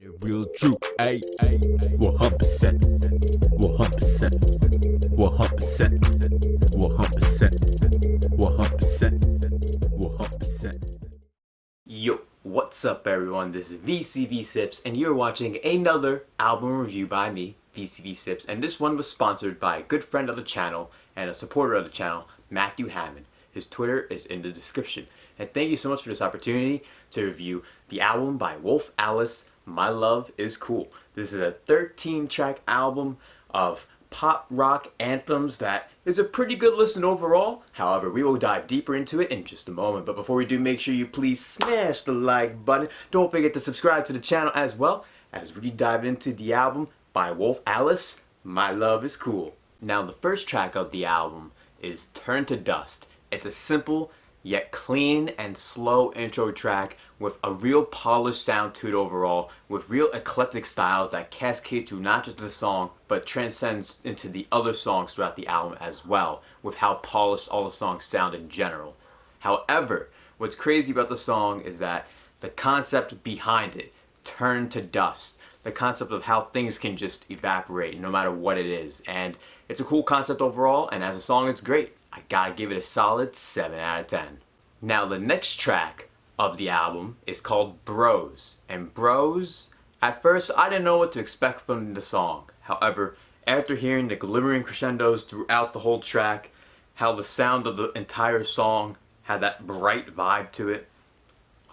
Real true, ayy, 100%, 100%, 100%, 100%, 100%. Yo, what's up everyone? This is V-CiPz and you're watching another album review by me, V-CiPz, and this one was sponsored by a good friend of the channel and a supporter of the channel, Matthew Hammond. His Twitter is in the description. And thank you so much for this opportunity to review the album by Wolf Alice, My Love Is Cool. This is a 13-track album of pop rock anthems that is a pretty good listen overall. However, we will dive deeper into it in just a moment. But before we do, make sure you please smash the like button. Don't forget to subscribe to the channel as well as we dive into the album by Wolf Alice, My Love Is Cool. Now, the first track of the album is Turn to Dust. It's a simple yet clean and slow intro track with a real polished sound to it overall, with real eclectic styles that cascade to not just the song but transcends into the other songs throughout the album as well, with how polished all the songs sound in general. However, what's crazy about the song is that the concept behind it, Turn to Dust, the concept of how things can just evaporate no matter what it is, and it's a cool concept overall, and as a song it's great. I gotta give it a solid 7 out of 10. Now the next track of the album is called Bros. And Bros, at first I didn't know what to expect from the song. However, after hearing the glimmering crescendos throughout the whole track, how the sound of the entire song had that bright vibe to it,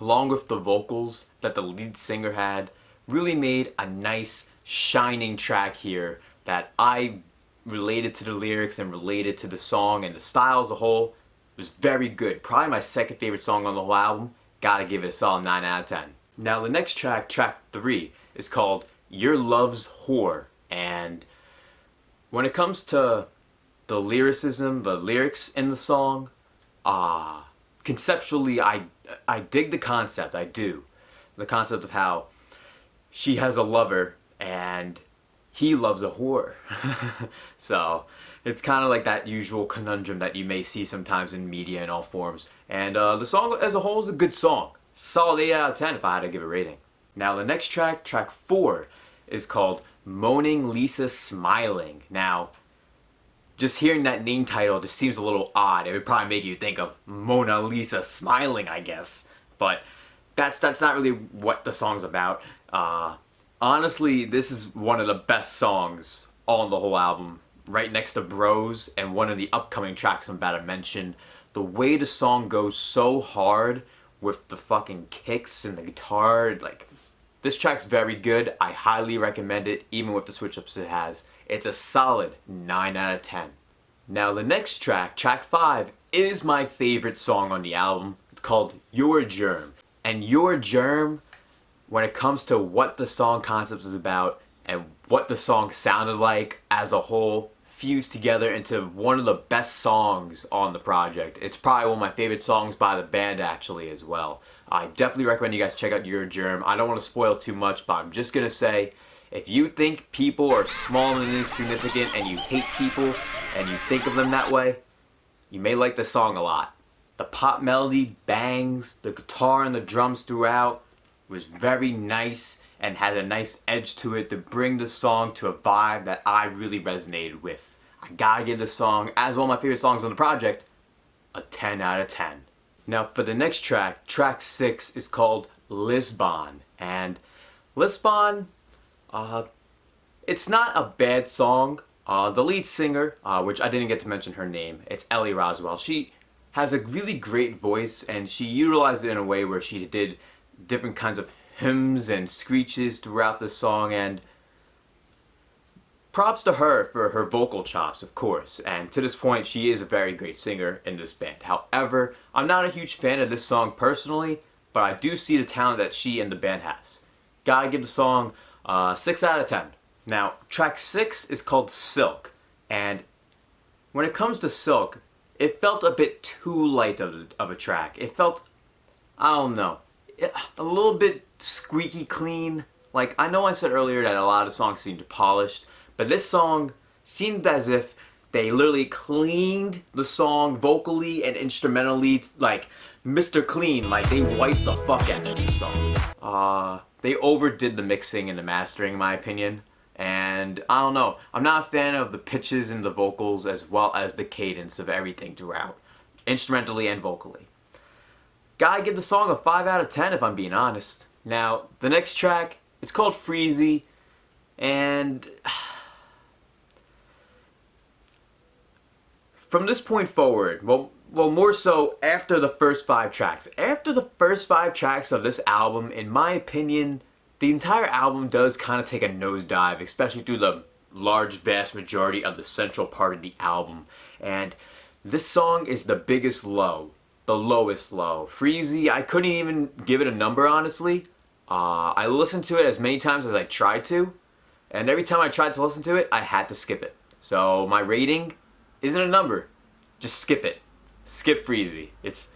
along with the vocals that the lead singer had, really made a nice shining track here that I related to the lyrics and related to the song, and the style as a whole was very good. Probably my second favorite song on the whole album. Gotta give it a solid 9 out of 10. Now the next track, track 3, is called Your Love's Whore. And when it comes to the lyricism, the lyrics in the song, conceptually I dig the concept, I do. The concept of how she has a lover and he loves a whore. So it's kind of like that usual conundrum that you may see sometimes in media in all forms. And the song as a whole is a good song. Solid 8 out of 10 if I had to give a rating. Now the next track, track 4, is called Moaning Lisa Smiling. Now, just hearing that name title just seems a little odd. It would probably make you think of Mona Lisa smiling, I guess. But that's not really what the song's about. Honestly, this is one of the best songs on the whole album, right next to Bros and one of the upcoming tracks I'm about to mention. The way the song goes so hard with the fucking kicks and the guitar, like, this track's very good. I highly recommend it, even with the switch-ups it has. It's a solid 9 out of 10. Now the next track, track 5, is my favorite song on the album. It's called Your Germ. And Your Germ, when it comes to what the song concept is about and what the song sounded like as a whole, fused together into one of the best songs on the project. It's probably one of my favorite songs by the band actually as well. I definitely recommend you guys check out Your Germ. I don't want to spoil too much, but I'm just going to say, if you think people are small and insignificant and you hate people and you think of them that way, you may like the song a lot. The pop melody bangs, the guitar and the drums throughout was very nice and had a nice edge to it to bring the song to a vibe that I really resonated with. I gotta give this song, as one of my favorite songs on the project, a 10 out of 10. Now for the next track, track 6 is called Lisbon. And Lisbon, it's not a bad song. The lead singer, which I didn't get to mention her name, it's Ellie Roswell. She has a really great voice and she utilized it in a way where she did different kinds of hymns and screeches throughout the song, and props to her for her vocal chops, of course, and to this point she is a very great singer in this band. However, I'm not a huge fan of this song personally, but I do see the talent that she and the band has. Gotta give the song 6 out of 10. Now, track 6 is called Silk, and when it comes to Silk, it felt a bit too light of a track. It felt, I don't know, a little bit squeaky clean. Like, I know I said earlier that a lot of songs seemed polished, but this song seemed as if they literally cleaned the song vocally and instrumentally, like Mr. Clean, like they wiped the fuck out of this song. they overdid the mixing and the mastering in my opinion. And I don't know, I'm not a fan of the pitches in the vocals as well as the cadence of everything throughout, instrumentally and vocally. Gotta give the song a 5 out of 10 if I'm being honest. Now, the next track, it's called Frizzy, and from this point forward, well, more so after the first 5 tracks. After the first 5 tracks of this album, in my opinion, the entire album does kind of take a nosedive, especially through the large, vast majority of the central part of the album. And this song is the biggest low, the lowest low. Frizzy, I couldn't even give it a number, honestly. I listened to it as many times as I tried to, and every time I tried to listen to it, I had to skip it. So my rating isn't a number. Just skip it. Skip Frizzy. It's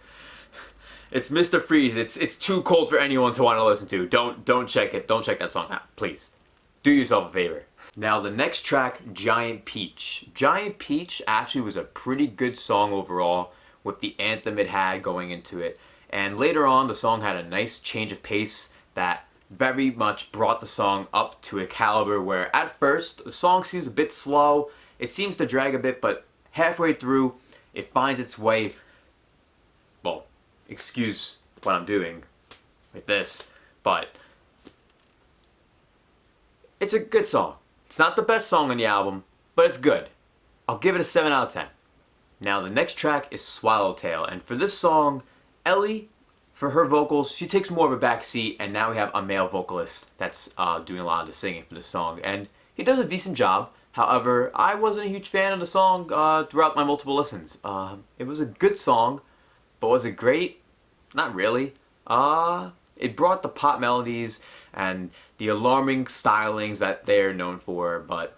Mr. Freeze. It's too cold for anyone to want to listen to. Don't check it. Don't check that song out, please. Do yourself a favor. Now the next track, Giant Peach. Giant Peach actually was a pretty good song overall with the anthem it had going into it. And later on, the song had a nice change of pace that very much brought the song up to a caliber where at first the song seems a bit slow. It seems to drag a bit, but halfway through it finds its way. Well, excuse what I'm doing with this, but it's a good song. It's not the best song on the album, but it's good. I'll give it a 7 out of 10. Now the next track is Swallowtail, and for this song, Ellie, for her vocals, she takes more of a back seat, and now we have a male vocalist that's doing a lot of the singing for this song, and he does a decent job. However, I wasn't a huge fan of the song throughout my multiple listens. It was a good song, but was it great? Not really. It brought the pop melodies and the alarming stylings that they're known for, but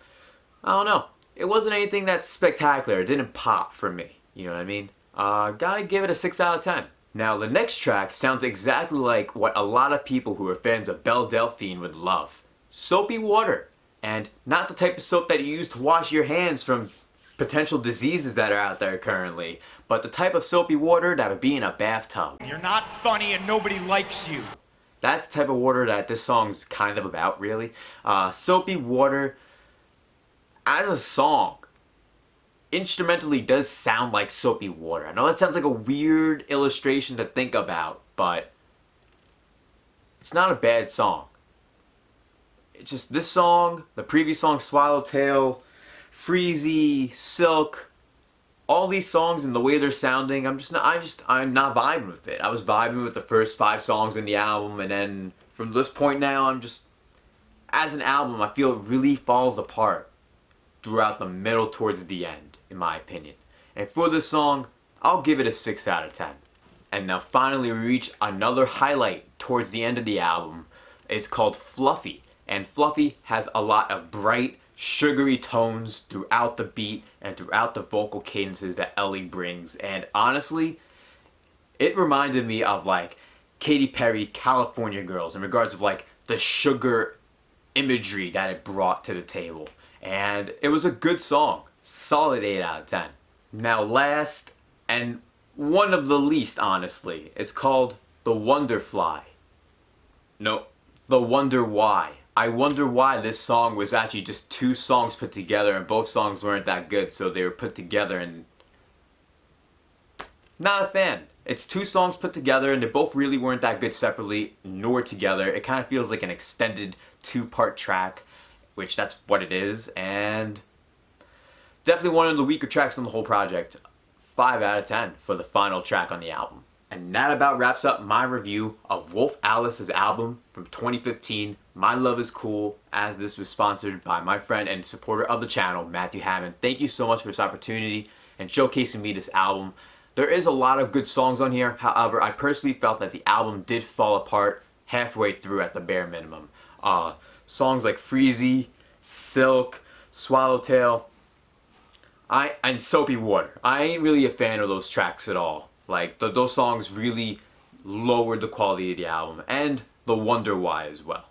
I don't know. It wasn't anything that's spectacular. It didn't pop for me. You know what I mean? Gotta give it a 6 out of 10. Now, the next track sounds exactly like what a lot of people who are fans of Belle Delphine would love. Soapy Water. And not the type of soap that you use to wash your hands from potential diseases that are out there currently, but the type of soapy water that would be in a bathtub. You're not funny and nobody likes you. That's the type of water that this song's kind of about, really. Soapy Water, as a song, instrumentally does sound like soapy water. I know that sounds like a weird illustration to think about, but it's not a bad song. It's just this song, the previous song, Swallowtail, Frizzy, Silk, all these songs and the way they're sounding, I'm not vibing with it. I was vibing with the first 5 songs in the album, and then from this point now, as an album, I feel it really falls apart throughout the middle towards the end, in my opinion. And for this song, I'll give it a 6 out of 10. And now finally we reach another highlight towards the end of the album. It's called Fluffy. And Fluffy has a lot of bright, sugary tones throughout the beat and throughout the vocal cadences that Ellie brings. And honestly, it reminded me of like Katy Perry, California Girls, in regards of like the sugar imagery that it brought to the table. And it was a good song. Solid 8 out of 10. Now last, and one of the least honestly, it's called The Wonder Fly. No, The Wonder Why. I wonder why this song was actually just 2 songs put together, and both songs weren't that good, so they were put together, and not a fan. It's 2 songs put together, and they both really weren't that good separately nor together. It kind of feels like an extended 2-part track, which that's what it is, and definitely one of the weaker tracks on the whole project. 5 out of 10 for the final track on the album. And that about wraps up my review of Wolf Alice's album from 2015, My Love Is Cool, as this was sponsored by my friend and supporter of the channel, Matthew Hammond. Thank you so much for this opportunity and showcasing me this album. There is a lot of good songs on here, however, I personally felt that the album did fall apart halfway through at the bare minimum. Songs like Frizzy, Silk, Swallowtail, and Soapy Water. I ain't really a fan of those tracks at all. Like, those songs really lowered the quality of the album, and the Wonder Why as well.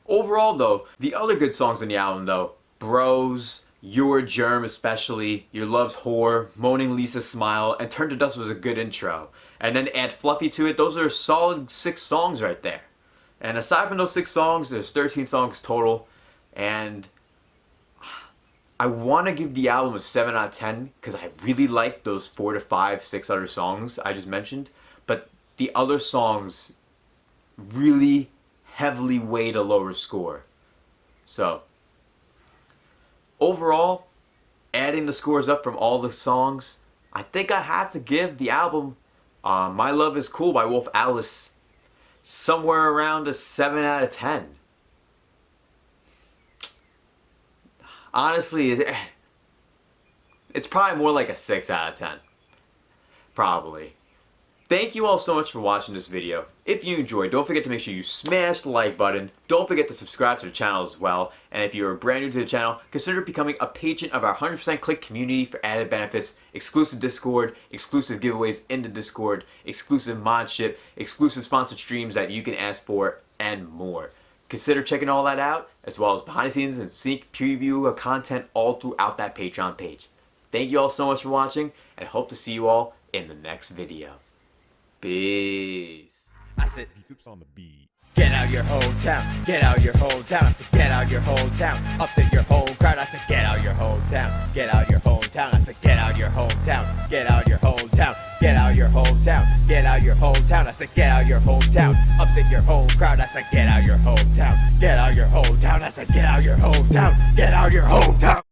Overall, though, the other good songs on the album, though, Bros, Your Germ especially, Your Love's Whore, Moaning Lisa Smile, and Turn to Dust was a good intro. And then add Fluffy to it, those are a solid 6 songs right there. And aside from those 6 songs, there's 13 songs total. And I want to give the album a 7 out of 10 because I really like those 4 to 5, 6 other songs I just mentioned. But the other songs really heavily weighed a lower score. So, overall, adding the scores up from all the songs, I think I have to give the album My Love Is Cool by Wolf Alice somewhere around a 7 out of 10. Honestly, it's probably more like a 6 out of 10. Probably. Thank you all so much for watching this video. If you enjoyed, don't forget to make sure you smash the like button. Don't forget to subscribe to the channel as well. And if you're brand new to the channel, consider becoming a patron of our 100% Click community for added benefits, exclusive Discord, exclusive giveaways in the Discord, exclusive mod ship, exclusive sponsored streams that you can ask for, and more. Consider checking all that out, as well as behind the scenes and sneak preview of content all throughout that Patreon page. Thank you all so much for watching, and hope to see you all in the next video. Peace. I said, V-CiPz on the beat. get out your whole town, get out your whole town. I said, get out your whole town, upset your whole crowd. I said, get out your whole town, get out your whole town. I said, get out your whole town, get out your whole town, get out your whole town, get out your whole town. I said, get out your whole town, upset your whole crowd. I said, get out your whole town, get out your whole town. I said, get out your whole town, get out your whole town.